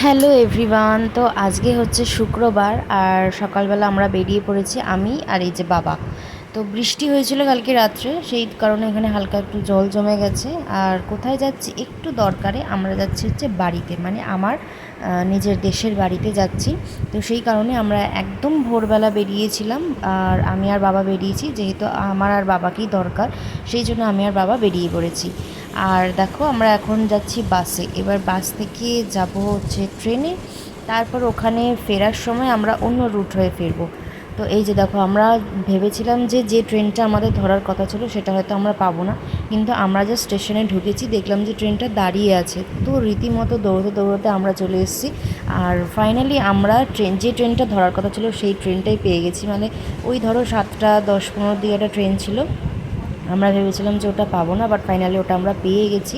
Hello everyone. তো আজকে হচ্ছে শুক্রবার আর সকালবেলা আমরা বেরিয়ে পড়েছি আমি আর এই যে বাবা। তো বৃষ্টি হয়েছিল কালকে রাত্রে, সেই কারণে এখানে হালকা একটু জল জমে গেছে। আর কোথায় যাচ্ছি একটু দরকারে, আমরা যাচ্ছি হচ্ছে বাড়িতে, মানে আমার নিজের দেশের বাড়িতে যাচ্ছি। তো সেই কারণে আমরা একদম ভোরবেলা বেরিয়েছিলাম, আর আমি আর বাবা বেরিয়েছি, যেহেতু আমার আর বাবাকেই দরকার, সেই জন্য আমি আর বাবা বেরিয়ে পড়েছি। আর দেখো আমরা এখন যাচ্ছি বাসে, এবার বাস থেকে যাব হচ্ছে ট্রেনে, তারপর ওখানে ফেরার সময় আমরা অন্য রুট হয়ে ফিরবো। তো এই যে দেখো, আমরা ভেবেছিলাম যে ট্রেনটা আমাদের ধরার কথা ছিল সেটা হয়তো আমরা পাবো না, কিন্তু আমরা যে স্টেশনে ঢুকেছি দেখলাম যে ট্রেনটা দাঁড়িয়ে আছে। তো রীতিমতো দৌড়তে দৌড়তে আমরা চলে এসেছি, আর ফাইনালি আমরা যে ট্রেনটা ধরার কথা ছিল সেই ট্রেনটাই পেয়ে গেছি। মানে ওই ধরো 7:10-15 দিকে একটা ট্রেন ছিল, আমরা ভেবেছিলাম যে ওটা পাবো না, বাট ফাইনালি ওটা আমরা পেয়ে গেছি।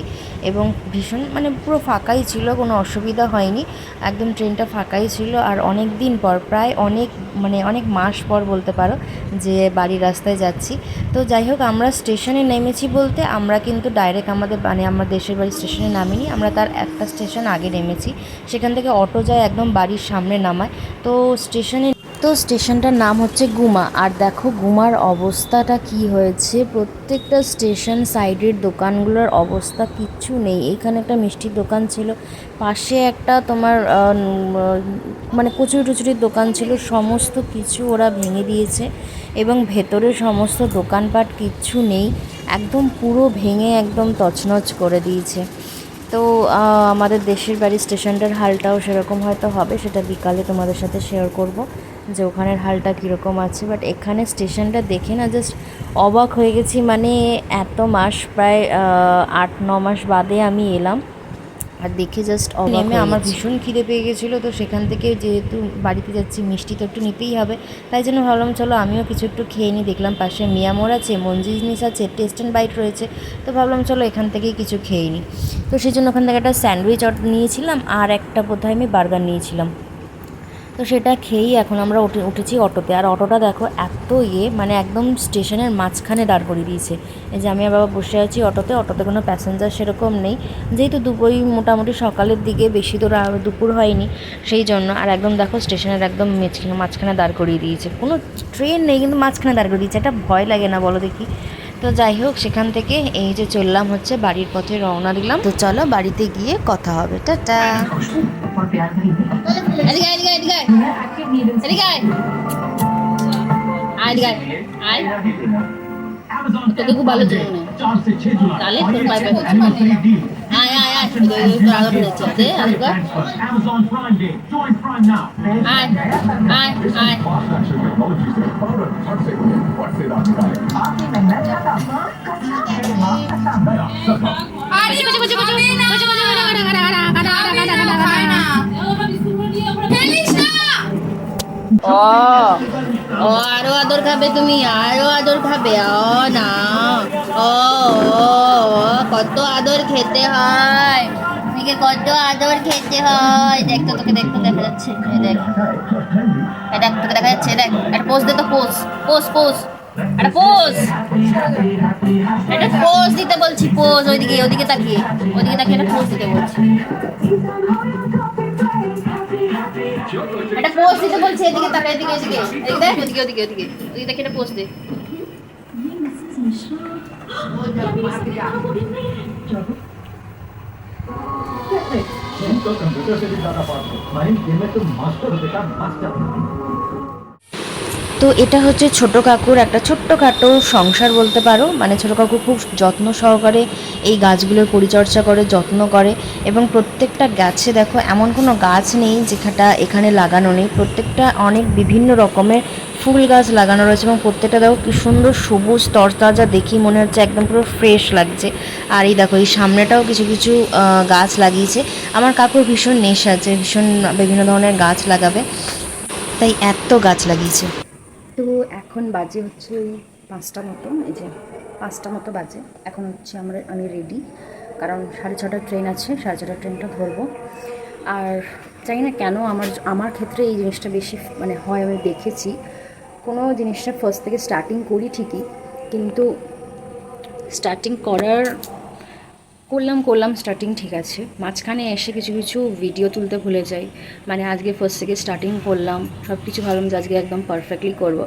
এবং ভীষণ মানে পুরো ফাঁকাই ছিল, কোনো অসুবিধা হয়নি, একদম ট্রেনটা ফাঁকাই ছিল। আর অনেক দিন পর, প্রায় অনেক মাস পর বলতে পারো, যে বাড়ির রাস্তায় যাচ্ছি। তো যাই হোক, আমরা স্টেশনে নেমেছি বলতে আমরা কিন্তু ডাইরেক্ট আমার দেশের বাড়ির স্টেশনে নামিনি, আমরা তার একটা স্টেশন আগে নেমেছি। সেখান থেকে অটো যায় একদম বাড়ির সামনে নামায়। তো স্টেশনটার নাম হচ্ছে গুমা। আর দেখো গুমার অবস্থাটা কি হয়েছে, প্রত্যেকটা স্টেশন সাইডের দোকানগুলোর অবস্থা কিচ্ছু নেই। এইখানে একটা মিষ্টির দোকান ছিল, পাশে একটা তোমার মানে কচুরি টচুরির দোকান ছিল, সমস্ত কিছু ওরা ভেঙে দিয়েছে এবং ভেতরে সমস্ত দোকানপাট কিচ্ছু নেই, একদম পুরো ভেঙে একদম তছনছ করে দিয়েছে। তো আমাদের দেশের বাড়ির স্টেশনটার হালটাও সেরকম হয়তো হবে, সেটা বিকালে তোমাদের সাথে শেয়ার করব যে ওখানের হালটা কীরকম আছে। বাট এখানে স্টেশনটা দেখে না জাস্ট অবাক হয়ে গেছি, মানে এত মাস, প্রায় 8-9 মাস বাদে আমি এলাম, আর দেখে জাস্ট নেমে আমার ভীষণ খিদে পেয়ে গেছিলো। তো সেখান থেকে যেহেতু বাড়িতে যাচ্ছি, মিষ্টি তো একটু নিতেই হবে, তাই জন্য ভাবলাম চলো আমিও কিছু একটু খেয়ে নিই। দেখলাম পাশে মিয়ামোর আছে, মঞ্জি জিনিস আছে, টেস্ট অ্যান্ড বাইট রয়েছে, তো ভাবলাম চলো এখান থেকেই কিছু খেয়ে নিই। তো সেই জন্য ওখান থেকে একটা স্যান্ডউইচ নিয়েছিলাম, আর একটা বোধহয় আমি বার্গার নিয়েছিলাম। তো সেটা খেয়েই এখন আমরা উঠেছি অটোতে। আর অটোটা দেখো এত মানে একদম স্টেশনের মাঝখানে দাঁড় করিয়ে দিয়েছে। এই যে আমি আর বাবা বসে আছি অটোতে কোনো প্যাসেঞ্জার সেরকম নেই, যেহেতু দুপুরই মোটামুটি সকালের দিকে, বেশি দূর দুপুর হয়নি সেই জন্য। আর একদম দেখো স্টেশনের একদম মাঝখানে দাঁড় করিয়ে দিয়েছে, কোনো ট্রেন নেই কিন্তু মাঝখানে দাঁড় করিয়ে দিয়েছে, এটা ভয় লাগে না বলো দেখি? তো যাই হোক, সেখান থেকে এই যে চললাম হচ্ছে বাড়ির পথে, রওনা দিলাম। তো চলো বাড়িতে গিয়ে কথা হবে, টাটা। এদিকে এদিকে এদিকে এদিকে এদিকে আয়, তোকে খুব ভালো চিনি না, তাহলে তোর পাইপে হচ্ছে, আয় আয় আয়, তোর আলো বেরোচ্ছে দে আলুকা, আয় আয় আয়। ও ও আরো আদর খাবে তুমি, আরো আদর খাবে, ও না, ও কত আদর খেতে হয়, তুমিকে কত আদর খেতে হয়। দেখ তো, তোকে দেখ তো, দেখা যাচ্ছে, দেখ দেখ তোকে দেখা যাচ্ছে, দেখ একটা পোজ দে তো, পোজ পোজ পোজ, একটা পোজ, একটা পোজ দিতে বলছি, পোজ, ওইদিকে ওদিকে তাকিয়ে, ওদিকে তাকিয়ে একটা পোজ দিতে বলছি, একটা পোস্ট দিতে বলছে, এদিকে তাকা, এদিকে এদিকে এদিকে দেখ, ওদিকে ওদিকে ওদিকে ওদিকে দেখে একটা পোস্ট দে। তো এটা হচ্ছে ছোটো কাকুর একটা ছোট্টখাটো সংসার বলতে পারো, মানে ছোটো কাকু খুব যত্ন সহকারে এই গাছগুলোর পরিচর্যা করে, যত্ন করে। এবং প্রত্যেকটা গাছে দেখো, এমন কোনো গাছ নেই যেখানটা এখানে লাগানো নেই, প্রত্যেকটা অনেক বিভিন্ন রকমের ফুল গাছ লাগানো রয়েছে, এবং প্রত্যেকটা দেখো কি সুন্দর সবুজ তরতাজা, দেখি মনে হচ্ছে একদম পুরো ফ্রেশ লাগছে। আর এই দেখো এই সামনেটাও কিছু কিছু গাছ লাগিয়েছে। আমার কাকুর ভীষণ নেশা আছে, ভীষণ বিভিন্ন ধরনের গাছ লাগাবে, তাই এত গাছ লাগিয়েছে। তো এখন বাজে হচ্ছে ওই 5টা মতো, এই যে 5টা মতো বাজে। এখন হচ্ছে আমি রেডি, কারণ 6:30টার ট্রেন আছে, 6:30টার ট্রেনটা ধরবো। আর জানি না কেন আমার ক্ষেত্রে এই জিনিসটা বেশি মানে হয়, আমি দেখেছি কোনো জিনিসটা ফার্স্ট থেকে স্টার্টিং করি ঠিকই, কিন্তু স্টার্টিং করার করলাম স্টার্টিং ঠিক আছে, মাঝখানে এসে কিছু কিছু ভিডিও তুলতে ভুলে যাই। মানে আজকে ফার্স্ট থেকে স্টার্টিং করলাম, সব কিছু ভাবলাম যে আজকে একদম পারফেক্টলি করব,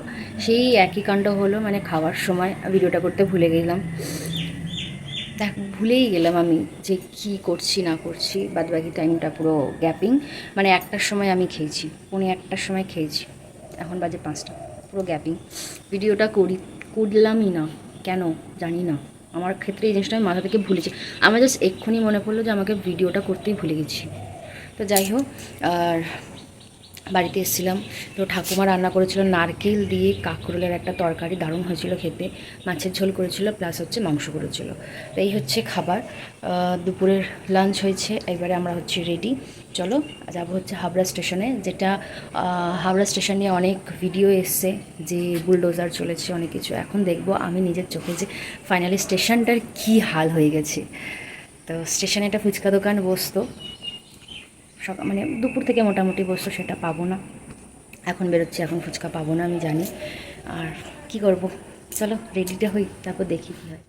সেই একই কাণ্ড হলো। মানে খাওয়ার সময় ভিডিওটা করতে ভুলে গেলাম। দেখ, ভুলেই গেলাম আমি যে কি করছি না করছি। বাদবাকি টাইমটা পুরো গ্যাপিং। মানে 1টার সময় আমি খেয়েছি, 1:45টার সময় খেয়েছি, এখন বাজে 5টা, পুরো গ্যাপিং। ভিডিওটা করলামই না, কেন জানি না। আমার ক্ষেত্রে এই জিনিসটা আমি মাথা থেকে ভুলেছি। আমার জাস্ট এক্ষুনি মনে পড়লো যে আমাকে ভিডিওটা করতেই ভুলে গেছি। তো যাই হোক, আর বাড়িতে এসেছিলাম, তো ঠাকুমা রান্না করেছিল নারকেল দিয়ে কাঁকরোলের একটা তরকারি, দারুণ হয়েছিল খেতে। মাছের ঝোল করেছিল, প্লাস হচ্ছে মাংস করেছিল। তো এই হচ্ছে খাবার। দুপুরের লাঞ্চ হয়েছে, এবারে আমরা হচ্ছে রেডি। চলো যাবো হচ্ছে হাবড়া স্টেশনে, যেটা হাবড়া স্টেশন নিয়ে অনেক ভিডিও এসছে যে বুলডোজার চলেছে অনেক কিছু। এখন দেখবো আমি নিজের চোখে যে ফাইনালি স্টেশনটার কী হাল হয়ে গেছে। তো স্টেশনে একটা ফুচকা দোকান বসতো, মানে দুপুর থেকে মোটামুটি বসতো, সেটা পাবো না। এখন বেরোচ্ছি, এখন ফুচকা পাবো না আমি জানি। আর কি করব, চলো রেডিটা হই, তারপর দেখি কী হয়।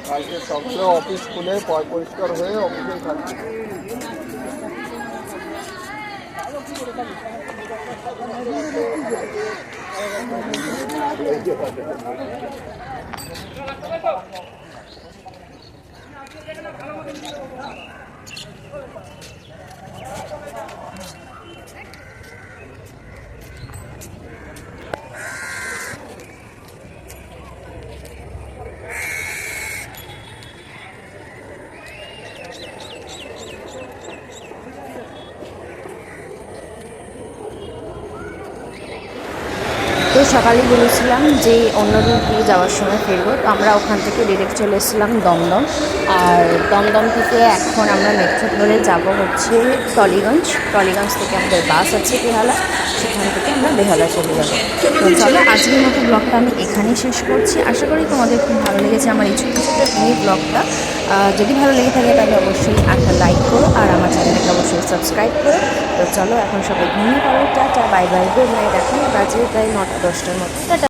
কালকে সকালে অফিস খুলে পরিষ্কার হয়ে অফিসেই থাকছি। তো সকালে বলেছিলাম যে অন্য রুট দিয়ে যাওয়ার সময় ফিরবো, তো আমরা ওখান থেকে ডিরেক্ট চলে এসেছিলাম দমদম। আর দমদম থেকে এখন আমরা মেট্রো ধরে যাব হচ্ছে টলিগঞ্জ। টলিগঞ্জ থেকে আমাদের বাস আছে বেহালা, সেখান থেকে আমরা বেহালা চলে যাব। তো চলো আজকের মতো ব্লগটা আমি এখানেই শেষ করছি। আশা করি তোমাদের খুব ভালো লেগেছে আমার এই ছোটো ছোটো এই ব্লগটা। যদি ভালো লেগে থাকে তাহলে অবশ্যই একটা লাইক করো, আর আমার চ্যানেলটাকে অবশ্যই সাবস্ক্রাইব করো। তো চলো এখন সবাই ঘুমিয়ে পড়ো, tata bye bye, good night. এখন বাজে প্রায় 9টা 10টার মতো, টাটা।